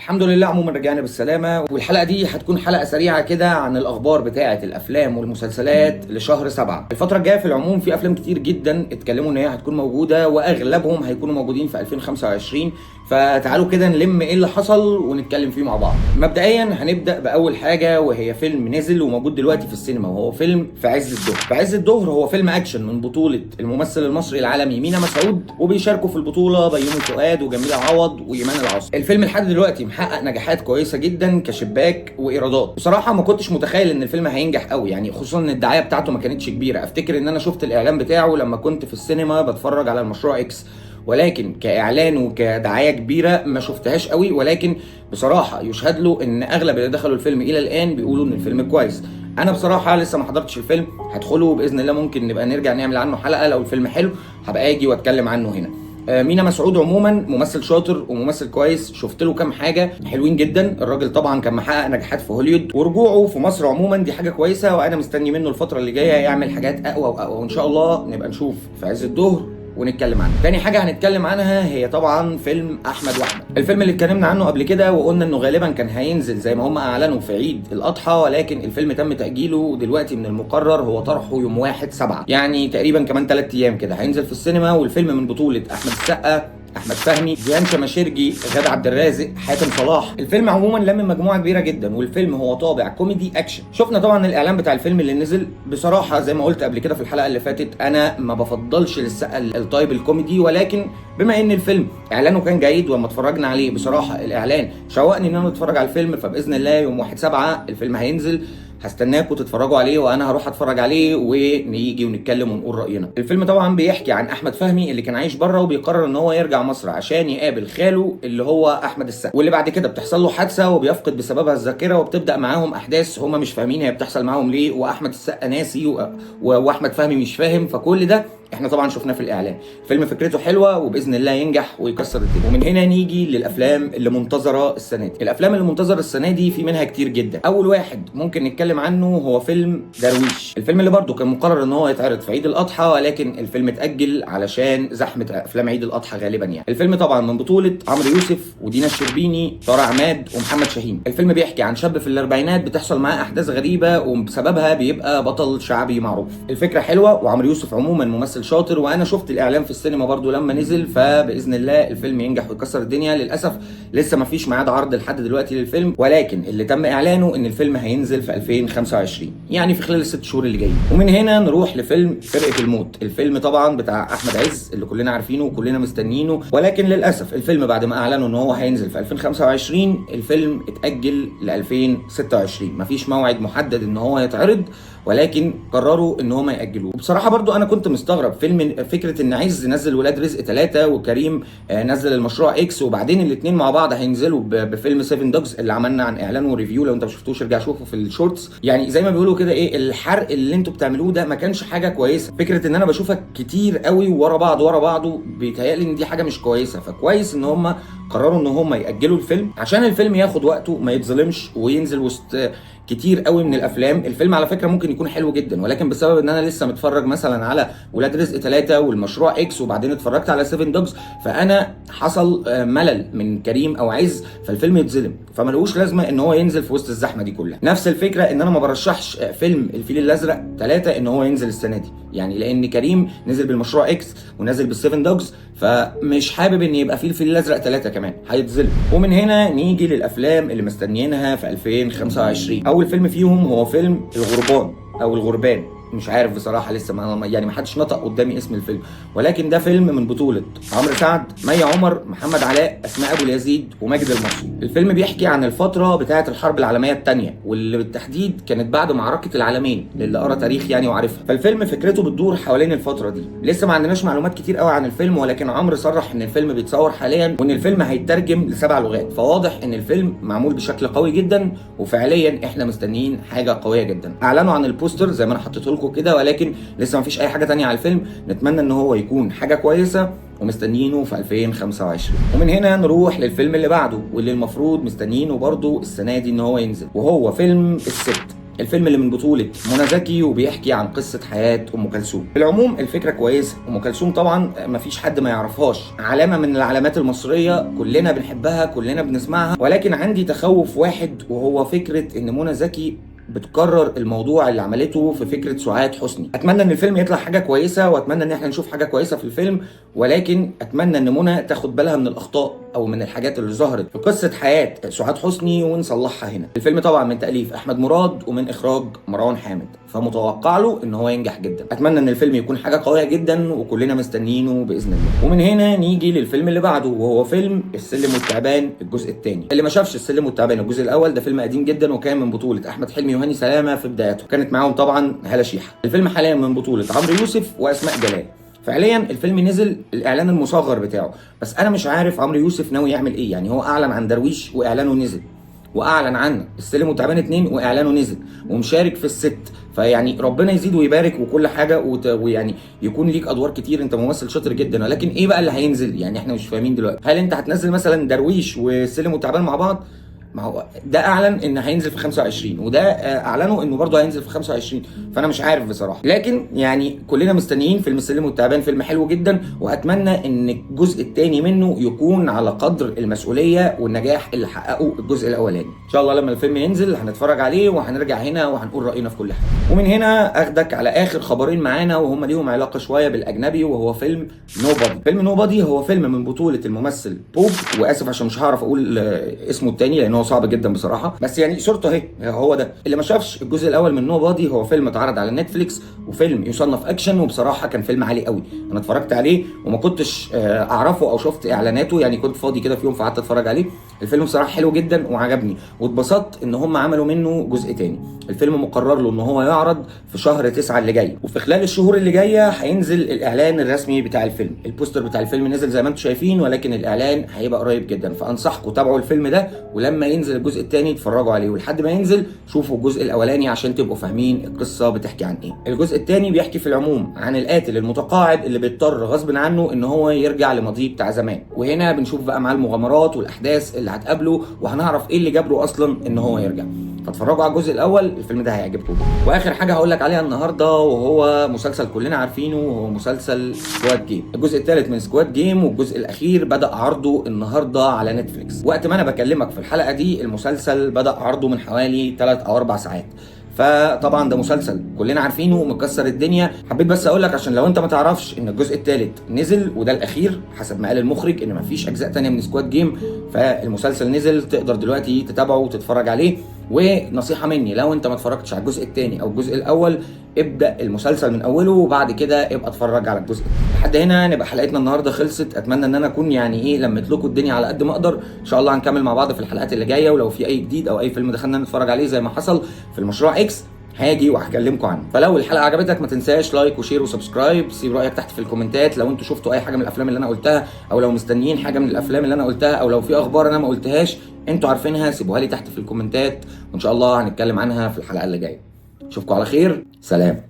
الحمد لله عموما رجعنا بالسلامة، والحلقة دي هتكون حلقة سريعة كده عن الأخبار بتاعة الأفلام والمسلسلات لشهر 7. الفترة الجاية في العموم في أفلام كتير جدا اتكلموا إن هي هتكون موجودة، وأغلبهم هيكونوا موجودين في 2025. فتعالوا كده نلم إيه اللي حصل ونتكلم فيه مع بعض. مبدئيا هنبدأ بأول حاجة، وهي فيلم نزل وموجود دلوقتي في السينما، وهو فيلم في عز الظهر. في عز الظهر هو فيلم أكشن من بطولة الممثل المصري العالمي مينا مسعود، وبيشاركوا في البطولة بيومي فؤاد وجميلة عوض وإيمان العاصي. الفيلم لحد دلوقتي محقق نجاحات كويسه جدا كشباك وايرادات. بصراحه ما كنتش متخيل ان الفيلم هينجح قوي، يعني خصوصا ان الدعايه بتاعته ما كانتش كبيره. افتكر ان انا شفت الاعلان بتاعه لما كنت في السينما بتفرج على المشروع اكس، ولكن كاعلان وكدعايه كبيره ما شفتهاش قوي. ولكن بصراحه يشهد له ان اغلب اللي دخلوا الفيلم الى الان بيقولوا ان الفيلم كويس. انا بصراحه لسه ما حضرتش الفيلم، هدخله باذن الله، ممكن نبقى نرجع نعمل عنه حلقه لو الفيلم حلو، هبقى اجي واتكلم عنه هنا. مينا مسعود عموما ممثل شاطر وممثل كويس، شفت له كام حاجه حلوين جدا. الراجل طبعا كان محقق نجاحات في هوليوود، ورجوعه في مصر عموما دي حاجه كويسه، وانا مستني منه الفتره اللي جايه يعمل حاجات اقوى واقوى، وان شاء الله نبقى نشوف في عز الظهر ونتكلم عنه. تاني حاجه هنتكلم عنها هي طبعا فيلم احمد واحمد. الفيلم اللي اتكلمنا عنه قبل كده وقلنا انه غالبا كان هينزل زي ما هم اعلنوا في عيد الاضحى، ولكن الفيلم تم تاجيله، ودلوقتي من المقرر هو طرحه يوم 1/7، يعني تقريبا كمان 3 ايام كده هينزل في السينما. والفيلم من بطوله احمد السقا، احمد فهمي، جيهان شماشرجي، غادة عبد الرازق، حاتم صلاح. الفيلم عموما لم مجموعه كبيره جدا، والفيلم هو طابع كوميدي اكشن. شفنا طبعا الاعلان بتاع الفيلم اللي نزل. بصراحه زي ما قلت قبل كده في الحلقه اللي فاتت، انا ما بفضلش للسقا الطيب الكوميدي، ولكن بما ان الفيلم اعلانه كان جيد وما اتفرجنا عليه، بصراحه الاعلان شوقني ان انا اتفرج على الفيلم. فباذن الله يوم 1/7 الفيلم هينزل، هستناكم تتفرجوا عليه وانا هروح اتفرج عليه ونيجي ونتكلم ونقول راينا. الفيلم طبعا بيحكي عن احمد فهمي اللي كان عايش بره وبيقرر ان هو يرجع مصر عشان يقابل خاله اللي هو احمد السقا، واللي بعد كده بتحصل له حادثه وبيفقد بسببها الذاكره، وبتبدا معاهم احداث هم مش فاهمين هي بتحصل معاهم ليه، واحمد السقا ناسي واحمد فهمي مش فاهم. فكل ده احنا طبعا شفناه في الاعلان. فيلم فكرته حلوه وباذن الله ينجح ويكسر الدنيا. ومن هنا نيجي للافلام اللي منتظره السنه دي. الافلام اللي منتظره السنه دي في منها كتير جدا. اول واحد ممكن نتكلم عنه هو فيلم درويش، الفيلم اللي برده كان مقرر ان هو يتعرض في عيد الاضحى، ولكن الفيلم اتاجل علشان زحمه افلام عيد الاضحى غالبا. يعني الفيلم طبعا من بطوله عمرو يوسف ودينا الشربيني، طارق عماد، ومحمد شاهين. الفيلم بيحكي عن شاب في الاربعينات بتحصل معاه احداث غريبه، وبسببها بيبقى بطل شعبي معروف. الفكره حلوه، وعمرو يوسف عموما ممثل شاطر، وانا شفت الاعلان في السينما برضو لما نزل. فباذن الله الفيلم ينجح ويكسر الدنيا. للاسف لسه ما فيش ميعاد عرض لحد دلوقتي للفيلم، ولكن اللي تم اعلانه ان الفيلم هينزل في 2025، يعني في خلال ال6 شهور اللي جايين. ومن هنا نروح لفيلم فرقه الموت. الفيلم طبعا بتاع احمد عز اللي كلنا عارفينه وكلنا مستنيينه، ولكن للاسف الفيلم بعد ما اعلنوا ان هو هينزل في 2025 الفيلم اتاجل ل 2026. مفيش موعد محدد ان هو يتعرض، ولكن قرروا ان هم ياجلوه. وبصراحه برضو انا كنت مستغرب فكره ان عز نزل ولاد رزق 3 وكريم نزل المشروع اكس، وبعدين الاثنين مع بعض هينزلوا بفيلم 7 دوجز اللي عملنا عن اعلانه وريفيو. لو انت ما شفتوش ارجع شوفه في الشورتس. يعني زي ما بيقولوا كده ايه الحرق اللي انتوا بتعملوه ده ما كانش حاجه كويسه. فكره ان انا بشوفك كتير قوي ورا بعضه بيتهيألي ان دي حاجه مش كويسه. فكويس ان هم قرروا ان هم ياجلوا الفيلم عشان الفيلم ياخد وقته ما يتظلمش وينزل وسط كتير قوي من الافلام. الفيلم على فكره ممكن يكون حلو جدا، ولكن بسبب ان انا لسه متفرج مثلا على ولاد رزق 3 والمشروع اكس وبعدين اتفرجت على 7 دوجز، فانا حصل ملل من كريم او عز، فالفيلم يتظلم. فملوش لازمه ان هو ينزل في وسط الزحمه دي كلها. نفس الفكره ان انا ما برشحش فيلم الفيل الازرق 3 ان هو ينزل السنه دي، يعني لان كريم نزل بالمشروع اكس ونزل بال7 دوجز، فمش حابب ان يبقى فيه الفيل الازرق 3 كمان، هيتظلم. ومن هنا نيجي للافلام اللي مستنيينها في 2025. اول فيلم فيهم هو فيلم الغربان او الغربان، مش عارف بصراحه لسه ما حدش نطق قدامي اسم الفيلم، ولكن ده فيلم من بطوله عمرو سعد، مي عمر، محمد علاء، اسماء ابو اليزيد، وماجد المصري. الفيلم بيحكي عن الفتره بتاعه الحرب العالميه الثانيه، واللي بالتحديد كانت بعد معركه العالمين للي قرا تاريخ يعني وعارفها. فالفيلم فكرته بتدور حوالين الفتره دي. لسه ما عندناش معلومات كتير قوي عن الفيلم، ولكن عمرو صرح ان الفيلم بيتصور حاليا وان الفيلم هيترجم ل7 لغات. فواضح ان الفيلم معمول بشكل قوي جدا، وفعليا احنا مستنيين حاجه قويه جدا. اعلنوا عن البوستر زي ما انا حطيته لكم كده، ولكن لسه مفيش اي حاجه تانية على الفيلم. نتمنى ان هو يكون حاجه كويسه ومستنيينه في 2025. ومن هنا نروح للفيلم اللي بعده واللي المفروض مستنيينه برضه السنه دي ان هو ينزل، وهو فيلم الست. الفيلم اللي من بطولة منى زكي وبيحكي عن قصة حياة أم كلثوم. في العموم الفكرة كويسة. أم كلثوم طبعا مفيش حد ما يعرفهاش، علامة من العلامات المصرية، كلنا بنحبها كلنا بنسمعها، ولكن عندي تخوف واحد وهو فكرة إن منى زكي بتكرر الموضوع اللي عملته في فكره سعاد حسني. اتمنى ان الفيلم يطلع حاجه كويسه، واتمنى ان احنا نشوف حاجه كويسه في الفيلم، ولكن اتمنى ان منى تاخد بالها من الاخطاء او من الحاجات اللي ظهرت في قصه حياه سعاد حسني ونصلحها هنا. الفيلم طبعا من تاليف احمد مراد ومن اخراج مروان حامد، فمتوقع له ان هو ينجح جدا. اتمنى ان الفيلم يكون حاجه قويه جدا وكلنا مستنيينه باذن الله. ومن هنا نيجي للفيلم اللي بعده، وهو فيلم السلم والتعبان الجزء الثاني. اللي ما شافش السلم والتعبان الجزء الاول، ده فيلم قديم جدا وكان من بطوله احمد حلمي وهاني سلامه في بداياته، كانت معاهم طبعا هالة شيحه. الفيلم حاليا من بطوله عمرو يوسف واسماء جلال. فعليا الفيلم نزل الاعلان المصغر بتاعه، بس انا مش عارف عمرو يوسف ناوي يعمل ايه. يعني هو اعلن عن درويش واعلانه نزل، واعلن عن السلم والتعبان 2 واعلانه نزل، ومشارك في الست. فيعني ربنا يزيد ويبارك وكل حاجه ويعني يكون ليك ادوار كتير، انت ممثل شاطر جدا، ولكن ايه بقى اللي هينزل؟ يعني احنا مش فاهمين دلوقتي. هل انت هتنزل مثلا درويش والسلم والتعبان مع بعض؟ ما هو ده اعلن ان هينزل في 25، وده اعلنوا انه برضه هينزل في 25، فانا مش عارف بصراحه. لكن يعني كلنا مستنيين فيلم السلم والتعبان، فيلم حلو جدا، واتمنى ان الجزء الثاني منه يكون على قدر المسؤوليه والنجاح اللي حققه الجزء الاولاني. ان شاء الله لما الفيلم ينزل هنتفرج عليه وهنرجع هنا وهنقول راينا في كل حاجه. ومن هنا اخدك على اخر خبرين معانا، وهم ليهم علاقه شويه بالاجنبي، وهو فيلم نوبادي. فيلم نوبادي هو فيلم من بطوله الممثل بوب، واسف عشان مش هعرف اقول اسمه الثاني لانه صعب جدا بصراحه، بس يعني صورته اهي هو ده. اللي ما شافش الجزء الاول من نوبادي، هو فيلم اتعرض على نتفليكس وفيلم يصنف اكشن، وبصراحه كان فيلم عالي قوي. انا اتفرجت عليه وما كنتش اعرفه او شفت اعلاناته، يعني كنت فاضي كده في يوم فقعدت اتفرج عليه. الفيلم بصراحه حلو جدا وعجبني، واتبسطت ان هم عملوا منه جزء تاني. الفيلم مقرر له ان هو يعرض في شهر 9 اللي جاي، وفي خلال الشهور اللي جايه هينزل الاعلان الرسمي بتاع الفيلم. البوستر بتاع الفيلم نزل زي ما انتم شايفين، ولكن الاعلان هيبقى قريب جدا، فانصحكم تابعوا الفيلم ده، ولما ينزل الجزء الثاني اتفرجوا عليه، ولحد ما ينزل شوفوا الجزء الاولاني عشان تبقوا فاهمين القصه بتحكي عن ايه. الجزء الثاني بيحكي في العموم عن القاتل المتقاعد اللي بيضطر غصب عنه ان هو يرجع لماضيه بتاع زمان، وهنا بنشوف بقى معاه المغامرات والاحداث اللي هتقابله، وهنعرف ايه اللي جابره اصلا ان هو يرجع. فاتفرجوا على الجزء الاول، الفيلم ده هيعجبكم. واخر حاجه هقول لك عليها النهارده، وهو مسلسل كلنا عارفينه، وهو مسلسل سكواد جيم. الجزء الثالث من سكواد جيم والجزء الاخير بدا عرضه النهارده على نتفليكس. وقت ما انا بكلمك في الحلقه دي المسلسل بدا عرضه من حوالي 3 أو 4 ساعات. فطبعا ده مسلسل كلنا عارفينه ومكسر الدنيا. حبيت بس اقول لك عشان لو انت ما تعرفش ان الجزء الثالث نزل وده الاخير حسب ما قال المخرج، ان مفيش اجزاء ثانيه من سكواد جيم، فالمسلسل نزل تقدر دلوقتي تتابعه وتتفرج عليه. ونصيحه مني، لو انت ما اتفرجتش على الجزء الثاني او الجزء الاول، ابدا المسلسل من اوله وبعد كده ابقى اتفرج على الجزء. لحد هنا نبقى حلقتنا النهارده خلصت. اتمنى ان انا اكون يعني ايه لميت لكم الدنيا على قد ما اقدر. ان شاء الله هنكمل مع بعض في الحلقات اللي جايه، ولو في اي جديد او اي فيلم دخلنا نتفرج عليه زي ما حصل في المشروع اكس هاجي وهكلمكم عنه. فلو الحلقه عجبتك ما تنساش لايك وشير وسبسكرايب. سيب رايك تحت في الكومنتات لو انتوا شفتوا اي حاجه من الافلام اللي انا قلتها، او لو مستنيين حاجه من الافلام اللي انا قلتها، او لو في اخبار انا ما قلتهاش انتوا عارفينها سيبوها لي تحت في الكومنتات، وان شاء الله هنتكلم عنها في الحلقه اللي جايه. اشوفكم على خير، سلام.